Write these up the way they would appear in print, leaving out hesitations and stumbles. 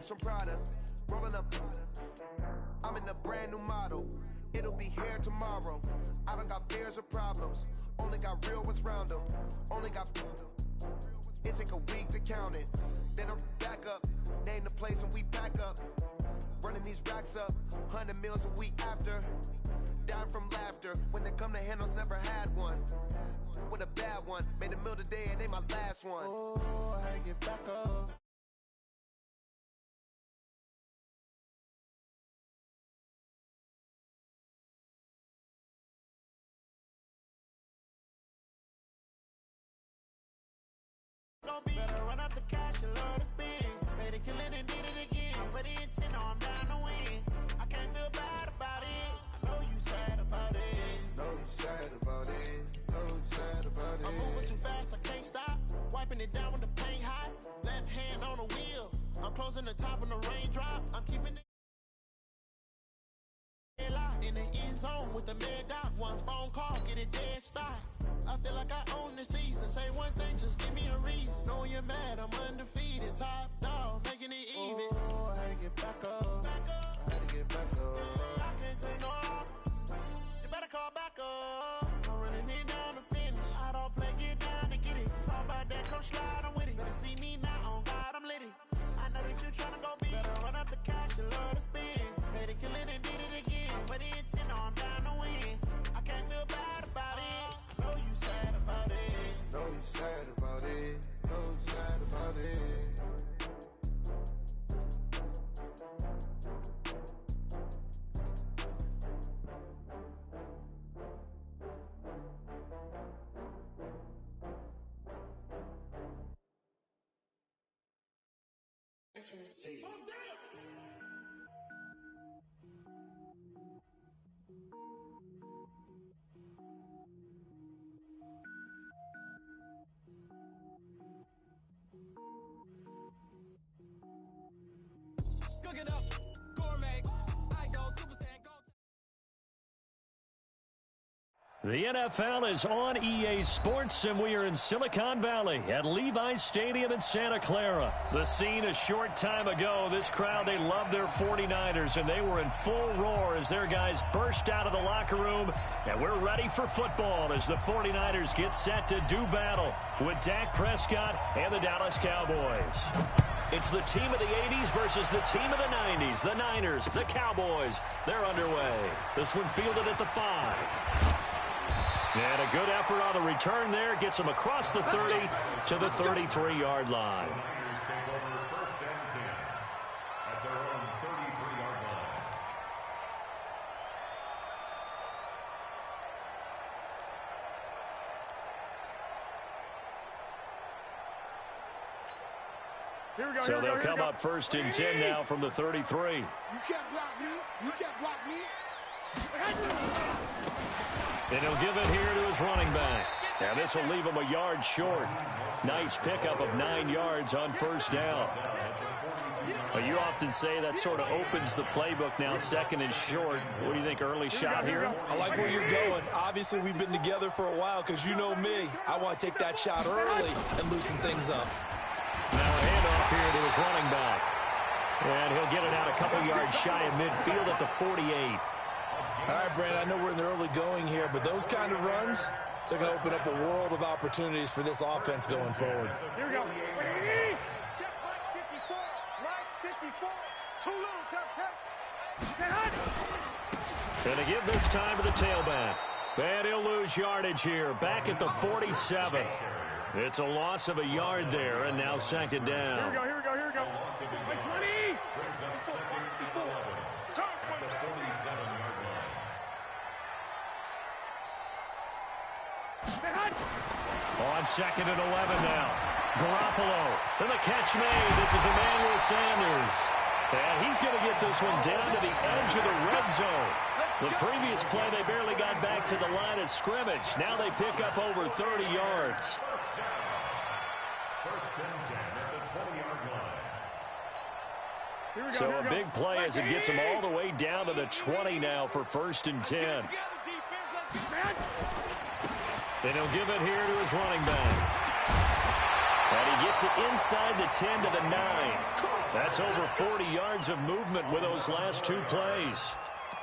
bags from Prada. Rolling up. I'm in a brand new model. It'll be here tomorrow. I don't got fears or problems. Only got real ones round them. Only got. It take a week to count it. Then I'm back up. Name the place and we back up. Running these racks up. 100 meals a week after. Dying from laughter. When they come to handles, never had one. With a bad one. Made a meal today and they my last one. Oh, I get back up. Better run up the cash and love to spend. Made it, kill it and did it again. But the intent, no, I'm down to win. I can't feel bad about it. I know you sad about it. Know you sad about it. Know you sad about it. I'm moving too fast, I can't stop. Wiping it down with the paint hot. Left hand on the wheel. I'm closing the top when the raindrop. I'm keeping it in the end zone with the mad dot. One phone call, get it dead stop. I feel like I own the season. Say one thing, just give me a reason. Knowing you're mad, I'm undefeated. Top dog, making it even. Oh, I had to get back up. Back up. I had to get back up. I can't take no loss. You better call back up. I'm running it down to finish. I don't play, get down to get it. Talk about that, come slide, I'm with it. Better see me now, on God, I'm lit it. I know that you're trying to go big. Better run up the cash, you love to spend. Made it, kill it and did it again. But the intent, no, I'm down to win. I can't feel bad about it. I know you sad about it. Know you sad about it. Know you sad about it. Cooking up gourmet. I go Super Saiyan, go. The NFL is on EA Sports, and we are in Silicon Valley at Levi's Stadium in Santa Clara. The scene a short time ago, this crowd, they love their 49ers, and they were in full roar as their guys burst out of the locker room, and we're ready for football as the 49ers get set to do battle with Dak Prescott and the Dallas Cowboys. It's the team of the 80s versus the team of the 90s. The Niners, the Cowboys, they're underway. This one fielded at the 5. And a good effort on the return there. Gets them across the 30 to the 33-yard line. So they'll come up first and 10 now from the 33. You can't block me. You can't block me. And he'll give it here to his running back. And this will leave him a yard short. Nice pickup of 9 yards on first down. Well, you often say that sort of opens the playbook now, second and short. What do you think, early shot here? I like where you're going. Obviously, we've been together for a while because you know me. I want to take that shot early and loosen things up. Now a handoff here to his running back. And he'll get it out a couple yards shy of midfield at the 48. All right, Brandon, I know we're in the early going here, but those kind of runs, they're going to open up a world of opportunities for this offense going forward. Here we go. Check right 54. Right 54. Too little, tap. And to give this time to the tailback. And he'll lose yardage here. Back at the 47. It's a loss of a yard there, and now second down. Here we go. 20. On second and 11 now. Garoppolo. And the catch made. This is Emmanuel Sanders. And he's going to get this one down to the edge of the red zone. The previous play, they barely got back to the line of scrimmage. Now they pick up over 30 yards. First and 10 at the 20-yard line. So a big play as it gets them all the way down to the 20 now for first and 10. And he'll give it here to his running back. And he gets it inside the 10 to the 9. That's over 40 yards of movement with those last two plays.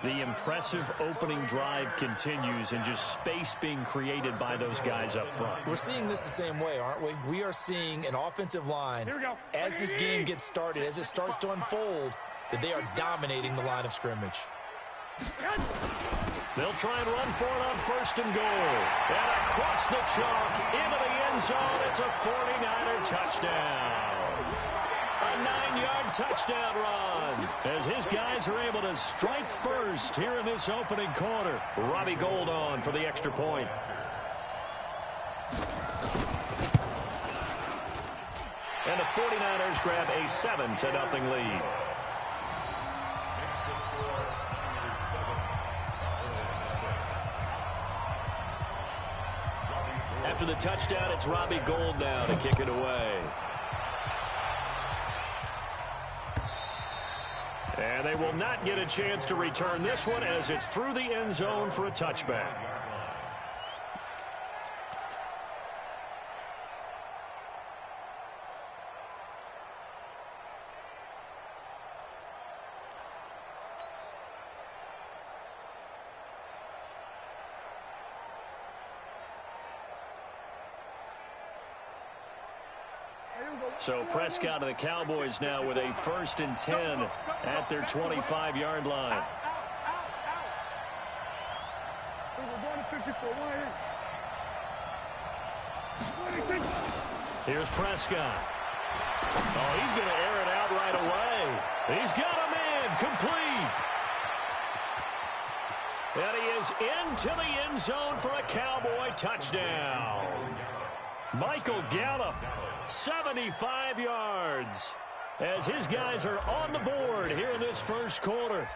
The impressive opening drive continues and just space being created by those guys up front. We're seeing this the same way, aren't we? We are seeing an offensive line, as this game gets started, as it starts to unfold, that they are dominating the line of scrimmage. They'll try and run for it on 1st and goal. And across the chalk, into the end zone, it's a 49er touchdown. A 9-yard touchdown run as his guys are able to strike first here in this opening quarter. Robbie Gould on for the extra point. And the 49ers grab a 7-0 lead. After the touchdown, it's Robbie Gould now to kick it away. And they will not get a chance to return this one as it's through the end zone for a touchback. So Prescott and the Cowboys now with a 1st and 10 at their 25-yard line. Here's Prescott. Oh, he's going to air it out right away. He's got him in, complete. And he is into the end zone for a Cowboy touchdown. Michael Gallup, 75 yards, as his guys are on the board here in this first quarter.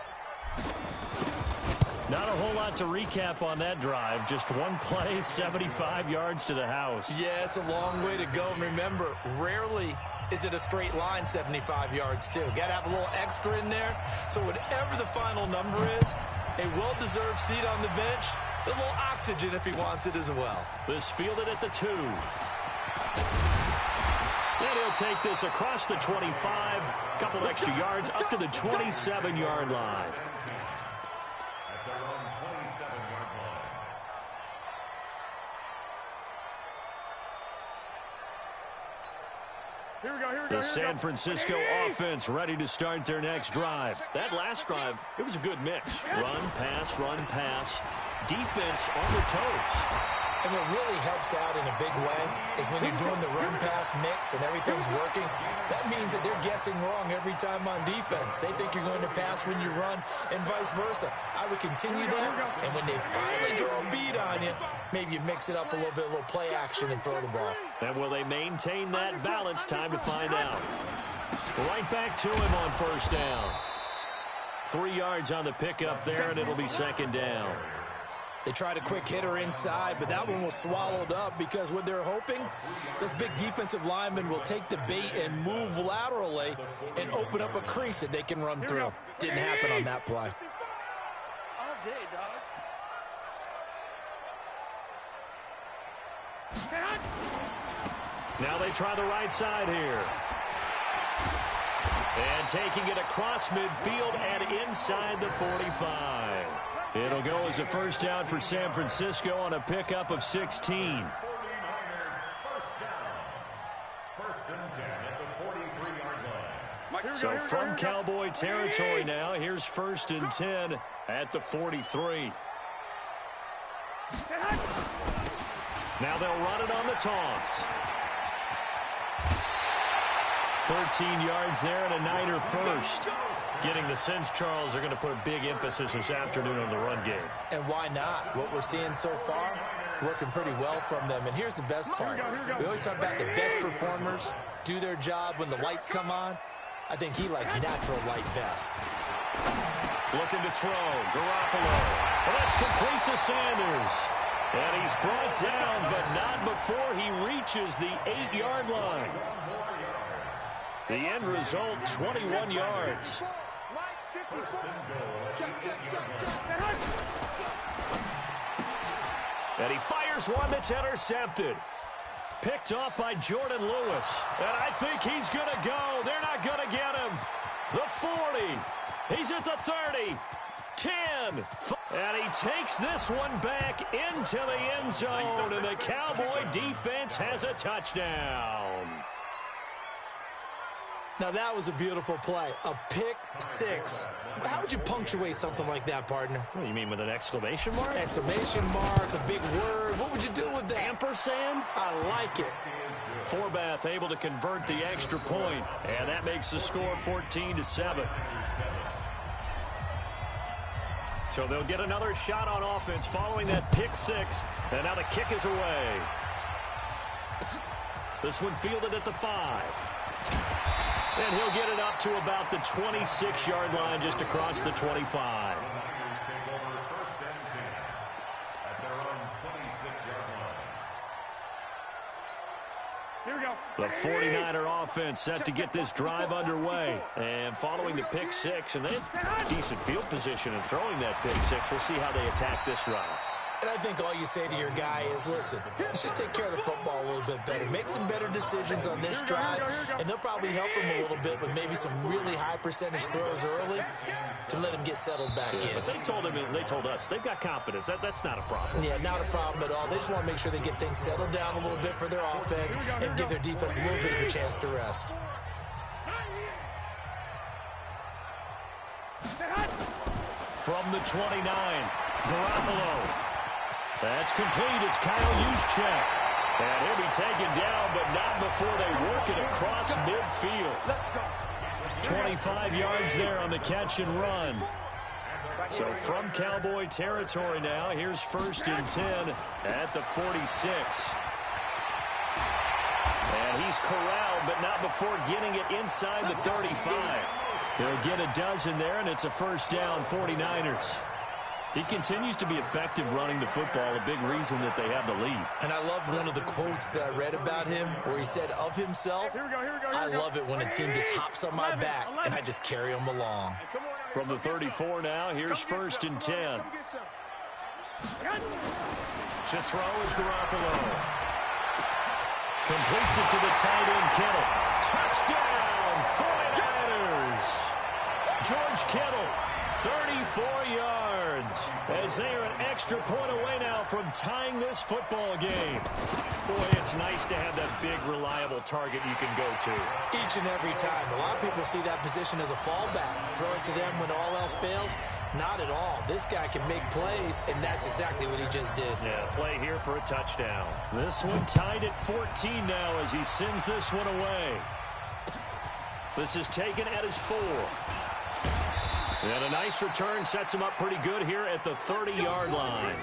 Not a whole lot to recap on that drive. Just one play, 75 yards to the house. Yeah, it's a long way to go. Remember, rarely is it a straight line 75 yards, too. Got to have a little extra in there. So whatever the final number is, a well-deserved seat on the bench, a little oxygen if he wants it as well. This fielded at the 2. And he'll take this across the 25, couple extra yards up to the 27-yard line. The San Francisco offense ready to start their next drive. That last drive, it was a good mix. Run, pass, defense on their toes. And what really helps out in a big way is when you're doing the run-pass mix and everything's working, that means that they're guessing wrong every time on defense. They think you're going to pass when you run and vice versa. I would continue that, and when they finally draw a beat on you, maybe you mix it up a little bit, a little play action and throw the ball. And will they maintain that balance? Time to find out. Right back to him on 1st down. 3 yards on the pickup there, and it'll be 2nd down. They tried a quick hitter inside, but that one was swallowed up because what they're hoping, this big defensive lineman will take the bait and move laterally and open up a crease that they can run through. Didn't happen on that play. All day, dog. Now they try the right side here. And taking it across midfield and inside the 45. It'll go as a 1st down for San Francisco on a pickup of 16. So from Cowboy territory now, here's 1st and 10 at the 43. Now they'll run it on the toss. 13 yards there and a Niner first. Getting the sense, Charles, they're going to put a big emphasis this afternoon on the run game. And why not? What we're seeing so far, it's working pretty well from them. And here's the best part. We always talk about the best performers do their job when the lights come on. I think he likes natural light best. Looking to throw. Garoppolo. Well, that's complete to Sanders. And he's brought down, but not before he reaches the 8-yard line. The end result, 21 yards. And he fires one that's intercepted. Picked off by Jordan Lewis. And I think he's going to go. They're not going to get him. The 40. He's at the 30. 10. And he takes this one back into the end zone. And the Cowboy defense has a touchdown. Now, that was a beautiful play. A pick six. How would you punctuate something like that, partner? What do you mean, with an exclamation mark? Exclamation mark, a big word. What would you do with that? Ampersand? I like it. Forbath able to convert the extra point. And that makes the score 14-7. So they'll get another shot on offense following that pick six. And now the kick is away. This one fielded at the 5. And he'll get it up to about the 26-yard line, just across the 25. Here we go. The 49er offense set to get this drive underway. And following the pick six, and they have decent field position in throwing that pick six. We'll see how they attack this route. And I think all you say to your guy is, listen, let's just take care of the football a little bit better. Make some better decisions on this drive, and they'll probably help him a little bit with maybe some really high percentage throws early to let him get settled back in. But they told us they've got confidence. That's not a problem. Yeah, not a problem at all. They just want to make sure they get things settled down a little bit for their offense and give their defense a little bit of a chance to rest. From the 29, Garoppolo. That's complete. It's Kyle Juszczyk. And he'll be taken down, but not before they work it across midfield. 25 yards there on the catch and run. So from Cowboy territory now, here's 1st and 10 at the 46. And he's corralled, but not before getting it inside the 35. They'll get a dozen there, and it's a first down, 49ers. He continues to be effective running the football, a big reason that they have the lead. And I love one of the quotes that I read about him where he said of himself, I love it when a team just hops on my back and I just carry them along. From the 34 now, here's 1st and 10. To throw is Garoppolo. Completes it to the tight end, Kittle. Touchdown, 49ers. George Kittle, 34 yards, as they are an extra point away now from tying this football game. Boy, it's nice to have that big, reliable target you can go to. Each and every time. A lot of people see that position as a fallback. Throw it to them when all else fails. Not at all. This guy can make plays, and that's exactly what he just did. Yeah, play here for a touchdown. This one tied at 14 now as he sends this one away. This is taken at his 4. And a nice return sets him up pretty good here at the 30-yard line.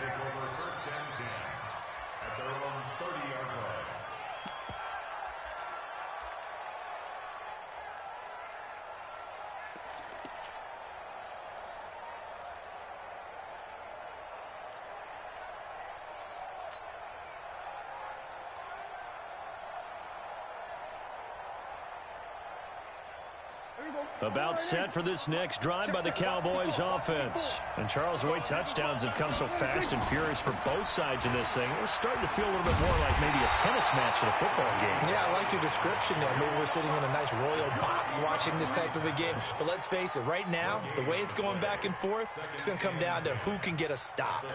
About set for this next drive by the Cowboys offense. And Charles, the way touchdowns have come so fast and furious for both sides in this thing, it's starting to feel a little bit more like maybe a tennis match in a football game. Yeah, I like your description there. Maybe we're sitting in a nice royal box watching this type of a game. But let's face it, right now, the way it's going back and forth, it's going to come down to who can get a stop.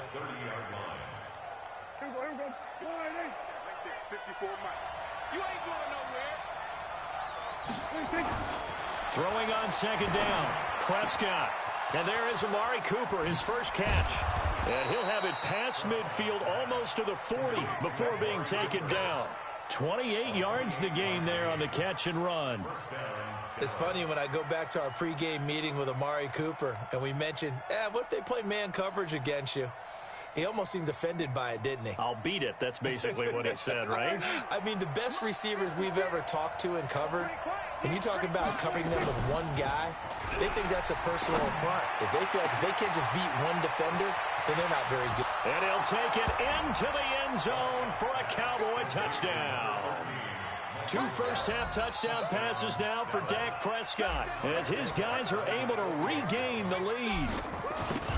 Here we go. 54 Mike. You ain't going nowhere. Throwing on 2nd down, Prescott. And there is Amari Cooper, his first catch. And he'll have it past midfield almost to the 40 before being taken down. 28 yards the gain there on the catch and run. It's funny when I go back to our pregame meeting with Amari Cooper and we mentioned, what if they play man coverage against you? He almost seemed offended by it, didn't he? I'll beat it. That's basically what he said, right? I mean, the best receivers we've ever talked to and covered, when you talk about covering them with one guy, they think that's a personal affront. If they feel like if they can't just beat one defender, then they're not very good. And he'll take it into the end zone for a Cowboy touchdown. 2 first-half touchdown passes now for Dak Prescott as his guys are able to regain the lead.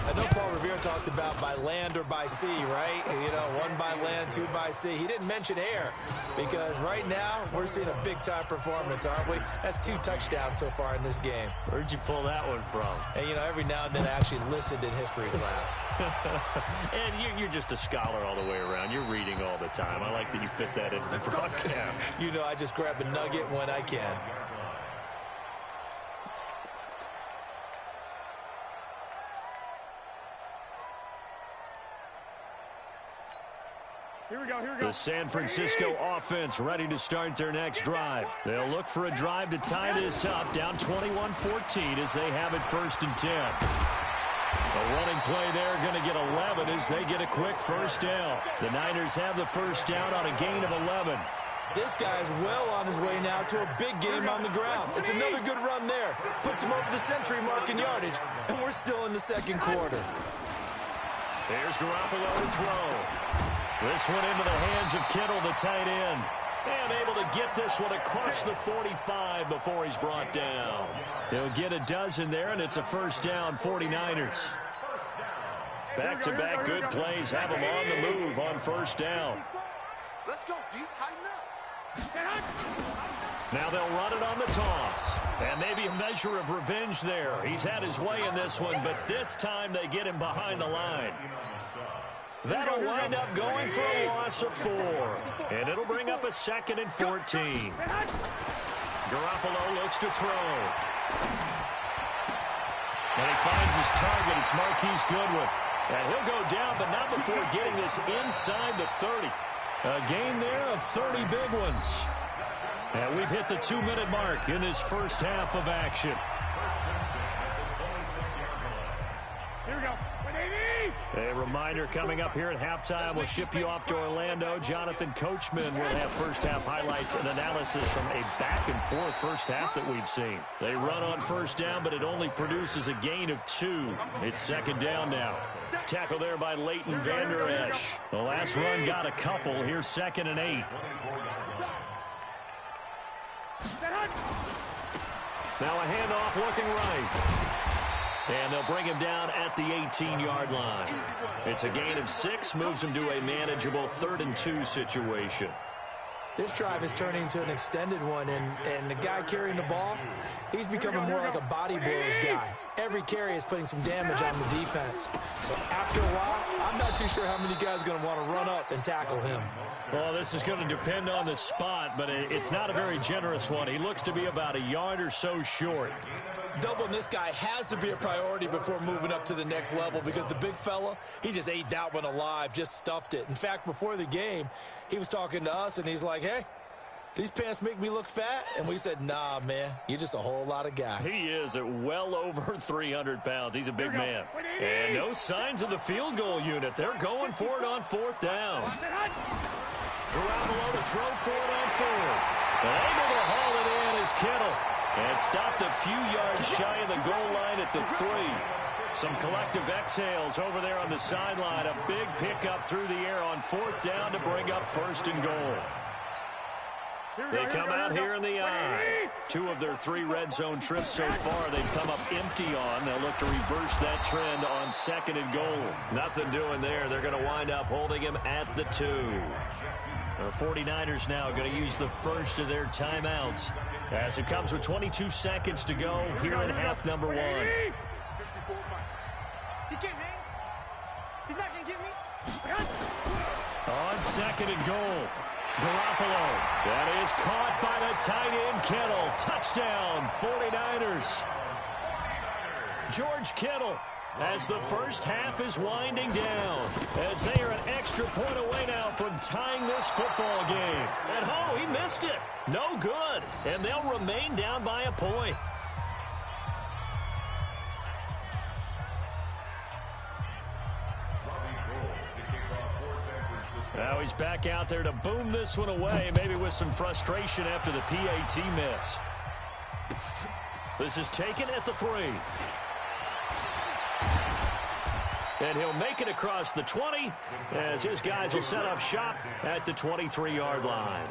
I know Paul Revere talked about by land or by sea, right? You know, 1 by land, 2 by sea. He didn't mention air because right now we're seeing a big-time performance, aren't we? That's 2 touchdowns so far in this game. Where'd you pull that one from? And, you know, every now and then I actually listened in history class. And you're just a scholar all the way around. You're reading all the time. I like that you fit that into the broadcast. You know, I just grab a nugget when I can. Here we go, here we go. The San Francisco offense ready to start their next drive. They'll look for a drive to tie this up, down 21-14 as they have it 1st and 10. A running play there, going to get 11 as they get a quick first down. The Niners have the first down on a gain of 11. This guy's well on his way now to a big game on the ground. It's another good run there. Puts him over the century mark in yardage, and we're still in the 2nd quarter. There's Garoppolo to throw. This one into the hands of Kittle, the tight end. And able to get this one across the 45 before he's brought down. He'll get a dozen there, and it's a first down, 49ers. Back-to-back good plays have them on the move on first down. Let's go, D. Tighten up. Now they'll run it on the toss. And maybe a measure of revenge there. He's had his way in this one, but this time they get him behind the line. That'll wind up going for a loss of 4. And it'll bring up a 2nd and 14. Garoppolo looks to throw. And he finds his target. It's Marquise Goodwin. And he'll go down, but not before getting this inside the 30. A gain there of 30 big ones. And we've hit the 2-minute mark in this first half of action. Here we go. A reminder coming up here at halftime. We'll ship you off to Orlando. Jonathan Coachman will have first half highlights and analysis from a back-and-forth first half that we've seen. They run on first down, but it only produces a gain of 2. It's 2nd down now. Tackle there by Leighton Vander Esch. The last run got a couple. Here's 2nd and 8. Now a handoff looking right. And they'll bring him down at the 18-yard line. It's a gain of 6, moves him to a manageable 3rd and 2 situation. This drive is turning into an extended one, and the guy carrying the ball, he's becoming more like a body blows guy. Every carry is putting some damage on the defense. So after a while, I'm not too sure how many guys are going to want to run up and tackle him. Well, this is going to depend on the spot, but it's not a very generous one. He looks to be about a yard or so short. Doubling this guy has to be a priority before moving up to the next level because the big fella, he just ate that one alive, just stuffed it. In fact, before the game, he was talking to us, and he's like, hey, these pants make me look fat? And we said, nah, man, you're just a whole lot of guy. He is at well over 300 pounds. He's a big man. And no signs of the field goal unit. They're going for it on 4th down. Garoppolo to throw for it on 4th. And able to haul it in is Kittle. And stopped a few yards shy of the goal line at the 3. Some collective exhales over there on the sideline. A big pickup through the air on 4th down to bring up 1st and goal. They come out here in the eye. 2 of their 3 red zone trips so far they've come up empty on. They'll look to reverse that trend on 2nd and goal. Nothing doing there. They're going to wind up holding him at the 2. The 49ers now going to use the first of their timeouts as it comes with 22 seconds to go here in half number 1. He can't hang. He's not going to get me. On 2nd and goal. Garoppolo. That is caught by the tight end Kittle. Touchdown, 49ers. George Kittle, as the first half is winding down, as they are an extra point away now from tying this football game. And oh, he missed it. No good. And they'll remain down by a point. Now he's back out there to boom this one away, maybe with some frustration after the PAT miss. This is taken at the 3. And he'll make it across the 20 as his guys will set up shop at the 23-yard line.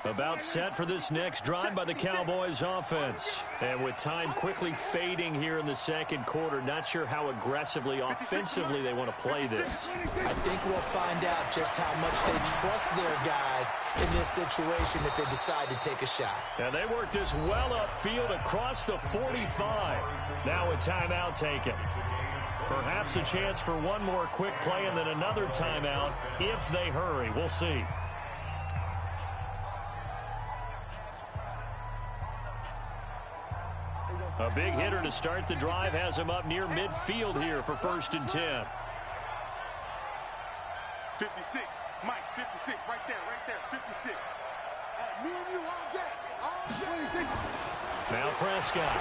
About set for this next drive by the Cowboys offense. And with time quickly fading here in the second quarter, not sure how aggressively, offensively they want to play this. I think we'll find out just how much they trust their guys in this situation if they decide to take a shot. And they work this well upfield across the 45. Now a timeout taken. Perhaps a chance for one more quick play and then another timeout if they hurry. We'll see. A big hitter to start the drive has him up near midfield here for 1st and 10. 56, Mike, 56, right there, 56. Me and you all day, Now Prescott.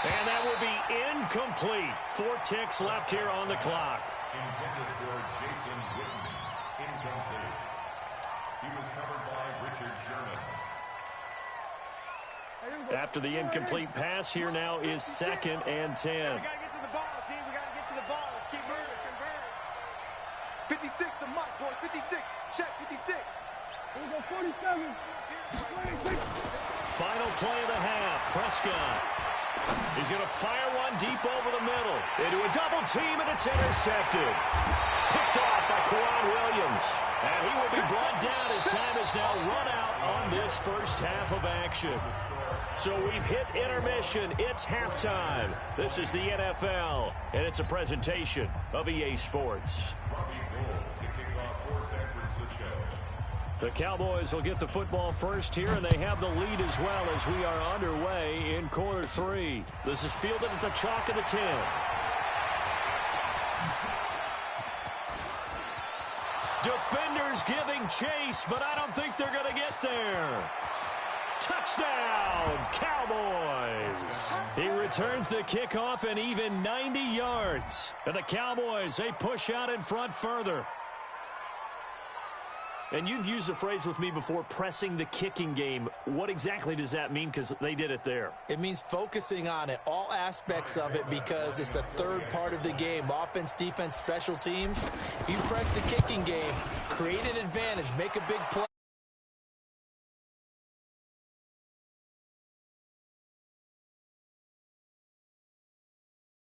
And that will be incomplete. 4 ticks left here on the clock. Intended for Jason Witten. Incomplete. He was covered by Richard Sherman. After the incomplete pass, here now is 2nd and 10. We got to get to the ball, team. We got to get to the ball. Let's keep moving. 56 to Mike, boys. 56. Check, 56. Here we go, 47. Final play of the half. Prescott. He's going to fire one deep over the middle. Into a double team, and it's intercepted. Picked off by Kwan Williams. And he will be brought down as time is now run out on this first half of action. So we've hit intermission. It's halftime. This is the NFL, and it's a presentation of EA Sports. The Cowboys will get the football first here, and they have the lead as well as we are underway in quarter 3. This is fielded at the chalk of the 10. Defenders giving chase, but I don't think they're going to get there. Touchdown, Cowboys. He returns the kickoff and even 90 yards. And the Cowboys, they push out in front further. And you've used the phrase with me before, pressing the kicking game. What exactly does that mean? Because they did it there. It means focusing on it, all aspects of it, because it's the third part of the game. Offense, defense, special teams. If you press the kicking game, create an advantage, make a big play,